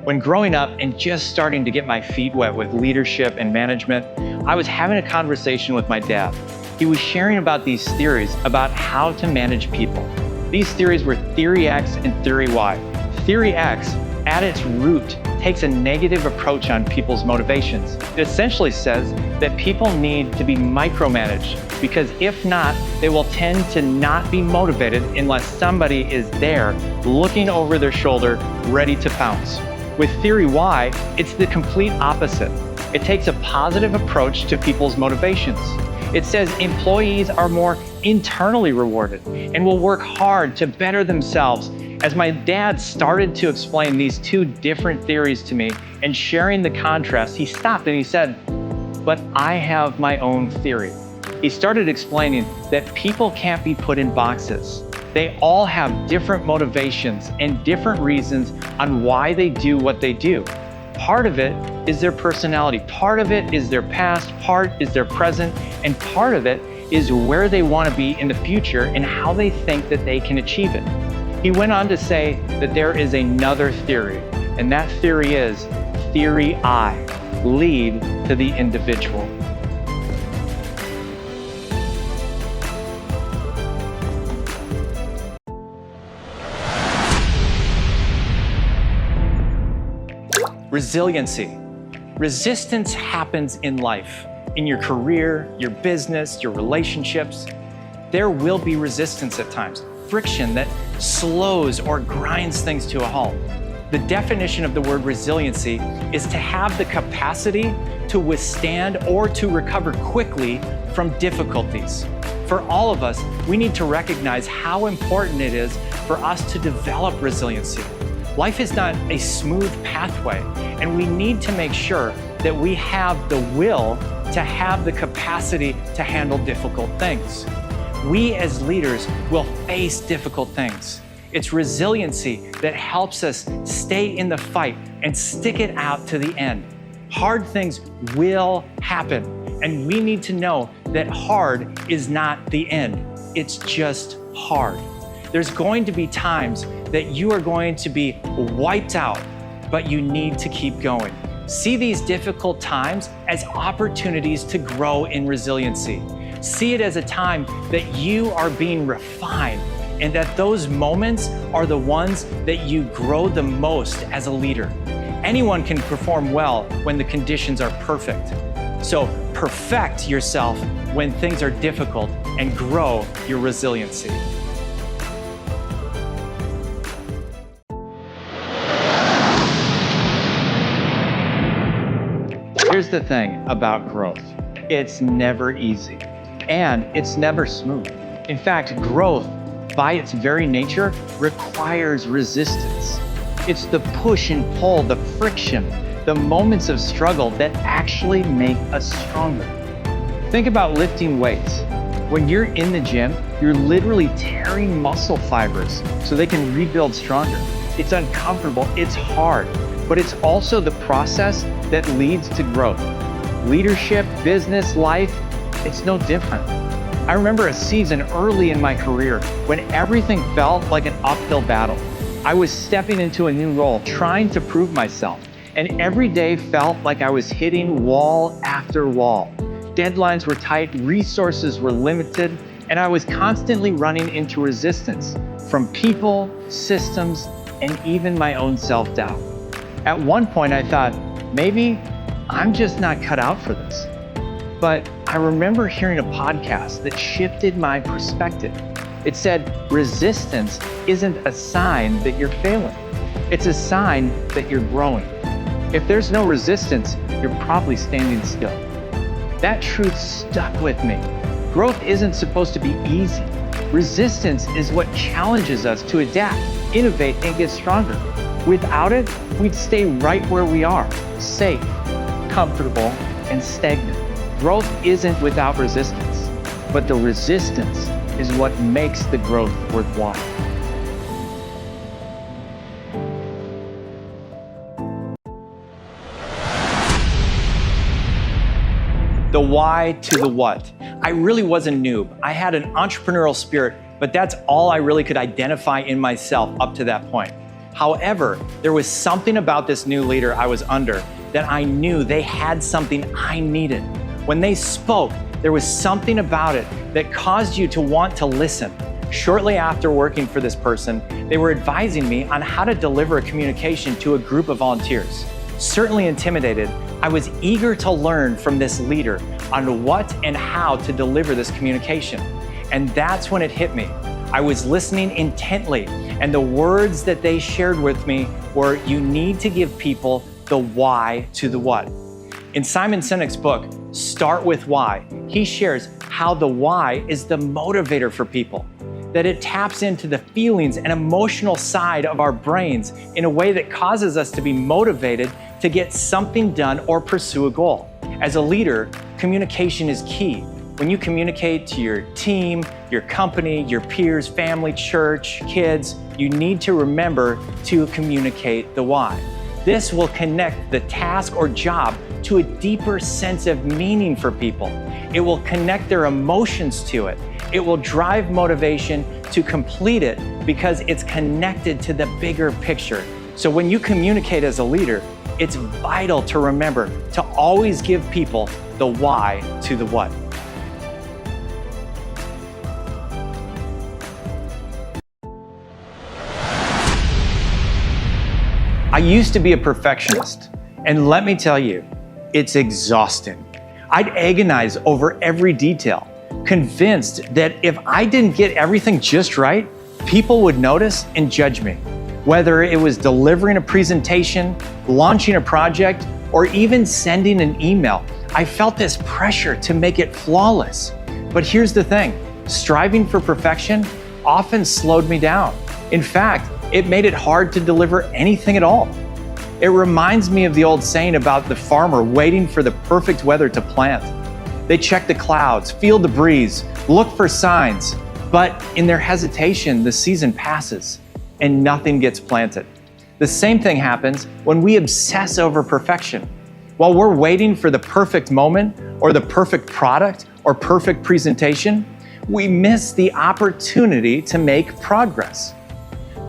When growing up and just starting to get my feet wet with leadership and management, I was having a conversation with my dad. He was sharing about these theories about how to manage people. These theories were Theory X and Theory Y. Theory X, at its root, takes a negative approach on people's motivations. It essentially says that people need to be micromanaged because if not, they will tend to not be motivated unless somebody is there looking over their shoulder, ready to pounce. With Theory Y, it's the complete opposite. It takes a positive approach to people's motivations. It says employees are more internally rewarded and will work hard to better themselves. As my dad started to explain these two different theories to me and sharing the contrast, he stopped and he said, "But I have my own theory." He started explaining that people can't be put in boxes. They all have different motivations and different reasons on why they do what they do. Part of it is their personality, part of it is their past, part is their present, and part of it is where they want to be in the future and how they think that they can achieve it. He went on to say that there is another theory, and that theory is Theory I, lead to the individual. Resiliency. Resistance happens in life, in your career, your business, your relationships. There will be resistance at times, friction that slows or grinds things to a halt. The definition of the word resiliency is to have the capacity to withstand or to recover quickly from difficulties. For all of us, we need to recognize how important it is for us to develop resiliency. Life is not a smooth pathway, and we need to make sure that we have the will to have the capacity to handle difficult things. We as leaders will face difficult things. It's resiliency that helps us stay in the fight and stick it out to the end. Hard things will happen, and we need to know that hard is not the end. It's just hard. There's going to be times that you are going to be wiped out, but you need to keep going. See these difficult times as opportunities to grow in resiliency. See it as a time that you are being refined and that those moments are the ones that you grow the most as a leader. Anyone can perform well when the conditions are perfect. So perfect yourself when things are difficult and grow your resiliency. Here's the thing about growth. It's never easy, and it's never smooth. In fact, growth, by its very nature, requires resistance. It's the push and pull, the friction, the moments of struggle that actually make us stronger. Think about lifting weights. When you're in the gym, you're literally tearing muscle fibers so they can rebuild stronger. It's uncomfortable, it's hard, but it's also the process that leads to growth. Leadership, business, life, it's no different. I remember a season early in my career when everything felt like an uphill battle. I was stepping into a new role, trying to prove myself, and every day felt like I was hitting wall after wall. Deadlines were tight, resources were limited, and I was constantly running into resistance from people, systems, and even my own self-doubt. At one point I thought, maybe I'm just not cut out for this. But I remember hearing a podcast that shifted my perspective. It said, resistance isn't a sign that you're failing. It's a sign that you're growing. If there's no resistance, you're probably standing still. That truth stuck with me. Growth isn't supposed to be easy. Resistance is what challenges us to adapt, innovate, and get stronger. Without it, we'd stay right where we are, safe, comfortable, and stagnant. Growth isn't without resistance, but the resistance is what makes the growth worthwhile. The why to the what. I really was a noob. I had an entrepreneurial spirit, but that's all I really could identify in myself up to that point. However, there was something about this new leader I was under that I knew they had something I needed. When they spoke, there was something about it that caused you to want to listen. Shortly after working for this person, they were advising me on how to deliver a communication to a group of volunteers. Certainly intimidated, I was eager to learn from this leader on what and how to deliver this communication. And that's when it hit me. I was listening intently, and the words that they shared with me were, you need to give people the why to the what. In Simon Sinek's book, Start With Why, he shares how the why is the motivator for people, that it taps into the feelings and emotional side of our brains in a way that causes us to be motivated to get something done or pursue a goal. As a leader, communication is key. When you communicate to your team, your company, your peers, family, church, kids, you need to remember to communicate the why. This will connect the task or job to a deeper sense of meaning for people. It will connect their emotions to it. It will drive motivation to complete it because it's connected to the bigger picture. So when you communicate as a leader, it's vital to remember to always give people the why to the what. I used to be a perfectionist, and let me tell you, it's exhausting. I'd agonize over every detail, convinced that if I didn't get everything just right, people would notice and judge me. Whether it was delivering a presentation, launching a project, or even sending an email, I felt this pressure to make it flawless. But here's the thing, striving for perfection often slowed me down. In fact, it made it hard to deliver anything at all. It reminds me of the old saying about the farmer waiting for the perfect weather to plant. They check the clouds, feel the breeze, look for signs, but in their hesitation, the season passes and nothing gets planted. The same thing happens when we obsess over perfection. While we're waiting for the perfect moment or the perfect product or perfect presentation, we miss the opportunity to make progress.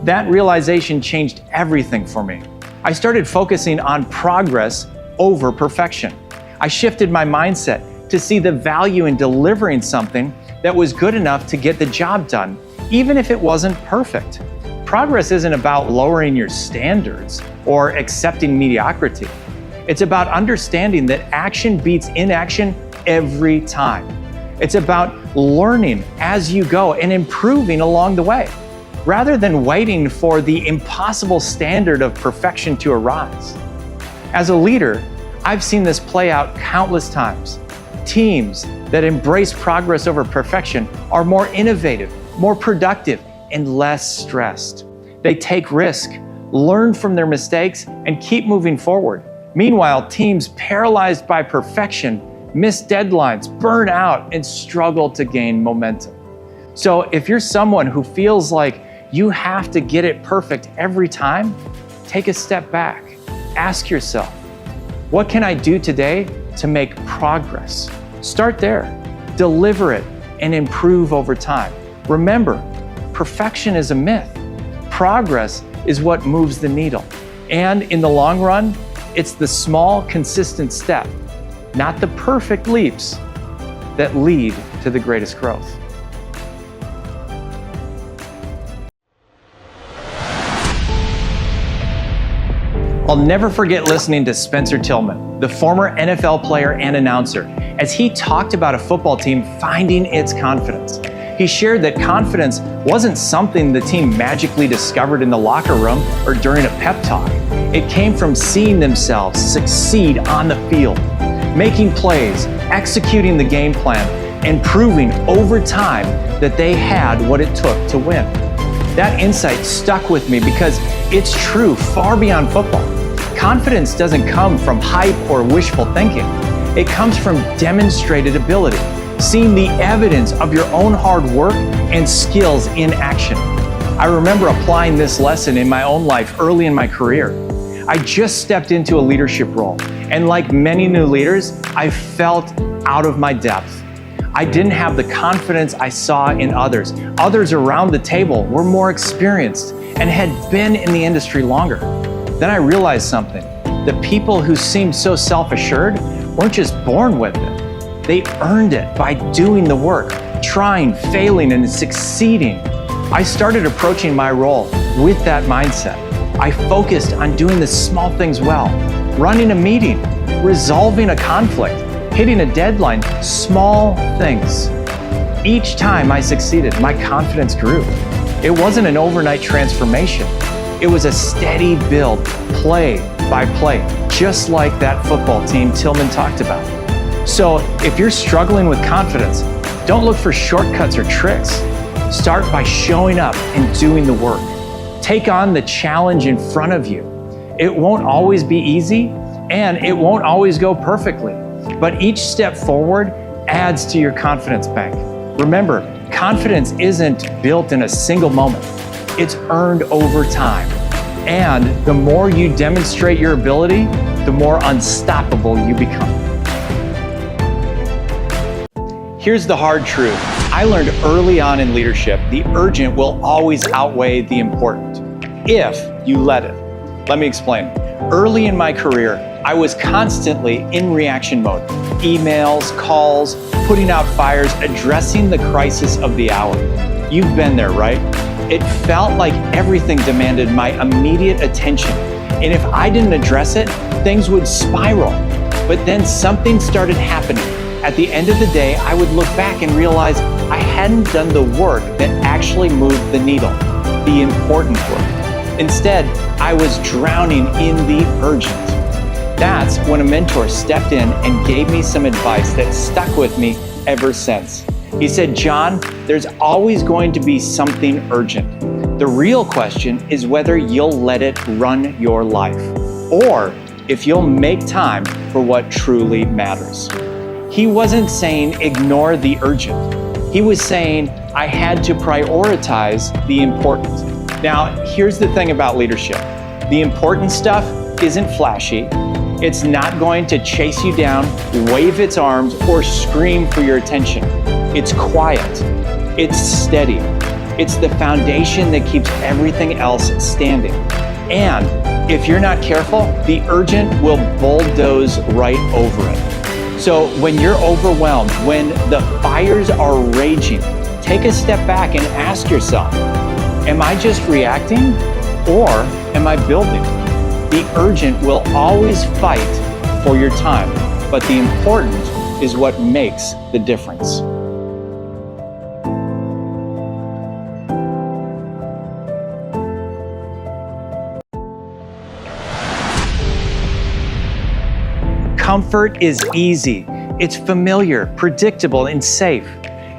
That realization changed everything for me. I started focusing on progress over perfection. I shifted my mindset to see the value in delivering something that was good enough to get the job done, even if it wasn't perfect. Progress isn't about lowering your standards or accepting mediocrity. It's about understanding that action beats inaction every time. It's about learning as you go and improving along the way, rather than waiting for the impossible standard of perfection to arise. As a leader, I've seen this play out countless times. Teams that embrace progress over perfection are more innovative, more productive, and less stressed. They take risk, learn from their mistakes, and keep moving forward. Meanwhile, teams paralyzed by perfection miss deadlines, burn out, and struggle to gain momentum. So if you're someone who feels like you have to get it perfect every time, take a step back. Ask yourself, what can I do today to make progress? Start there, deliver it, and improve over time. Remember, perfection is a myth. Progress is what moves the needle. And in the long run, it's the small, consistent step, not the perfect leaps, that lead to the greatest growth. I'll never forget listening to Spencer Tillman, the former NFL player and announcer, as he talked about a football team finding its confidence. He shared that confidence wasn't something the team magically discovered in the locker room or during a pep talk. It came from seeing themselves succeed on the field, making plays, executing the game plan, and proving over time that they had what it took to win. That insight stuck with me because it's true far beyond football. Confidence doesn't come from hype or wishful thinking. It comes from demonstrated ability, seeing the evidence of your own hard work and skills in action. I remember applying this lesson in my own life early in my career. I just stepped into a leadership role, and like many new leaders, I felt out of my depth. I didn't have the confidence I saw in others. Others around the table were more experienced and had been in the industry longer. Then I realized something. The people who seemed so self-assured weren't just born with it. They earned it by doing the work, trying, failing, and succeeding. I started approaching my role with that mindset. I focused on doing the small things well, running a meeting, resolving a conflict, hitting a deadline, small things. Each time I succeeded, my confidence grew. It wasn't an overnight transformation. It was a steady build, play by play, just like that football team Tillman talked about. So if you're struggling with confidence, don't look for shortcuts or tricks. Start by showing up and doing the work. Take on the challenge in front of you. It won't always be easy, and it won't always go perfectly, but each step forward adds to your confidence bank. Remember, confidence isn't built in a single moment. It's earned over time. And the more you demonstrate your ability, the more unstoppable you become. Here's the hard truth. I learned early on in leadership, the urgent will always outweigh the important, if you let it. Let me explain. Early in my career, I was constantly in reaction mode. Emails, calls, putting out fires, addressing the crisis of the hour. You've been there, right? It felt like everything demanded my immediate attention. And if I didn't address it, things would spiral. But then something started happening. At the end of the day, I would look back and realize I hadn't done the work that actually moved the needle, the important work. Instead, I was drowning in the urgent. That's when a mentor stepped in and gave me some advice that stuck with me ever since. He said, "John, there's always going to be something urgent. The real question is whether you'll let it run your life, or if you'll make time for what truly matters." He wasn't saying ignore the urgent. He was saying I had to prioritize the important. Now, here's the thing about leadership. The important stuff isn't flashy. It's not going to chase you down, wave its arms, or scream for your attention. It's quiet. It's steady. It's the foundation that keeps everything else standing. And if you're not careful, the urgent will bulldoze right over it. So when you're overwhelmed, when the fires are raging, take a step back and ask yourself, am I just reacting or am I building? The urgent will always fight for your time, but the important is what makes the difference. Comfort is easy. It's familiar, predictable, and safe.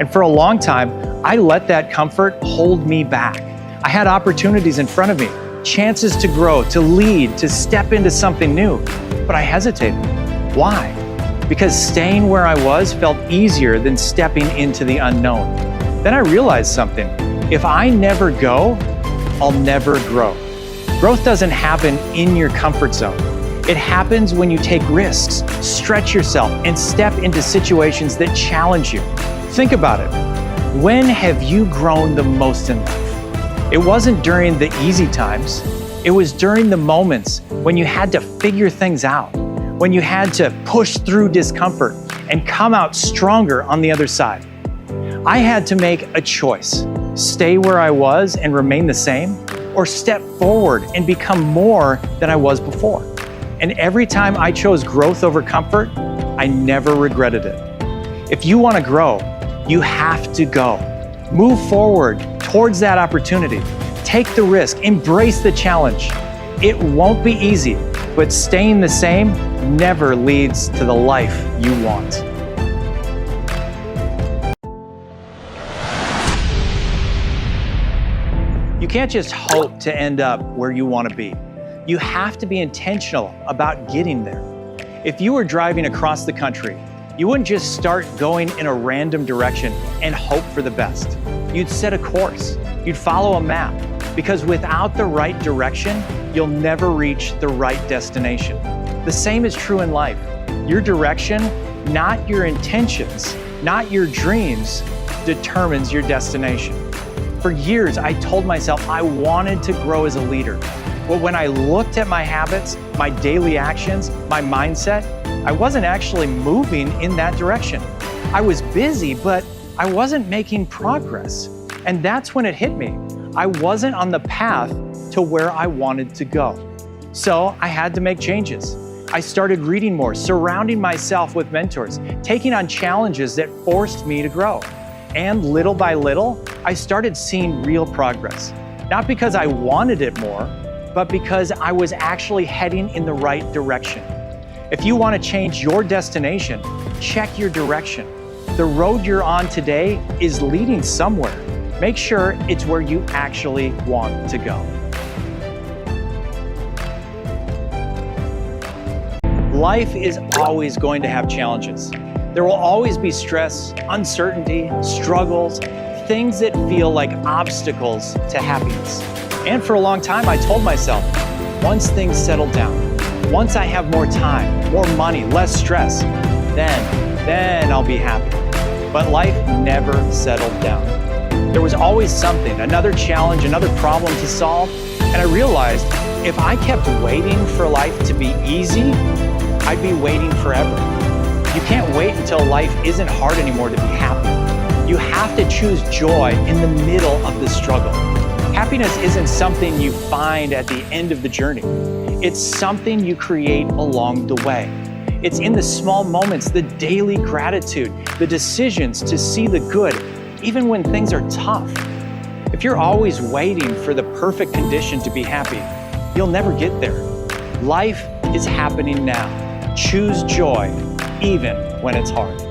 And for a long time, I let that comfort hold me back. I had opportunities in front of me, chances to grow, to lead, to step into something new, but I hesitated. Why? Because staying where I was felt easier than stepping into the unknown. Then I realized something. If I never go, I'll never grow. Growth doesn't happen in your comfort zone. It happens when you take risks, stretch yourself, and step into situations that challenge you. Think about it. When have you grown the most in life? It wasn't during the easy times. It was during the moments when you had to figure things out, when you had to push through discomfort and come out stronger on the other side. I had to make a choice: stay where I was and remain the same, or step forward and become more than I was before. And every time I chose growth over comfort, I never regretted it. If you want to grow, you have to go. Move forward towards that opportunity. Take the risk, embrace the challenge. It won't be easy, but staying the same never leads to the life you want. You can't just hope to end up where you want to be. You have to be intentional about getting there. If you were driving across the country, you wouldn't just start going in a random direction and hope for the best. You'd set a course. You'd follow a map, because without the right direction, you'll never reach the right destination. The same is true in life. Your direction, not your intentions, not your dreams, determines your destination. For years, I told myself I wanted to grow as a leader. But when I looked at my habits, my daily actions, my mindset, I wasn't actually moving in that direction. I was busy, but I wasn't making progress. And that's when it hit me. I wasn't on the path to where I wanted to go. So I had to make changes. I started reading more, surrounding myself with mentors, taking on challenges that forced me to grow. And little by little, I started seeing real progress. Not because I wanted it more, but because I was actually heading in the right direction. If you want to change your destination, check your direction. The road you're on today is leading somewhere. Make sure it's where you actually want to go. Life is always going to have challenges. There will always be stress, uncertainty, struggles, things that feel like obstacles to happiness. And for a long time, I told myself, once things settle down, once I have more time, more money, less stress, then I'll be happy. But life never settled down. There was always something, another challenge, another problem to solve. And I realized if I kept waiting for life to be easy, I'd be waiting forever. You can't wait until life isn't hard anymore to be happy. You have to choose joy in the middle of the struggle. Happiness isn't something you find at the end of the journey. It's something you create along the way. It's in the small moments, the daily gratitude, the decisions to see the good, even when things are tough. If you're always waiting for the perfect condition to be happy, you'll never get there. Life is happening now. Choose joy, even when it's hard.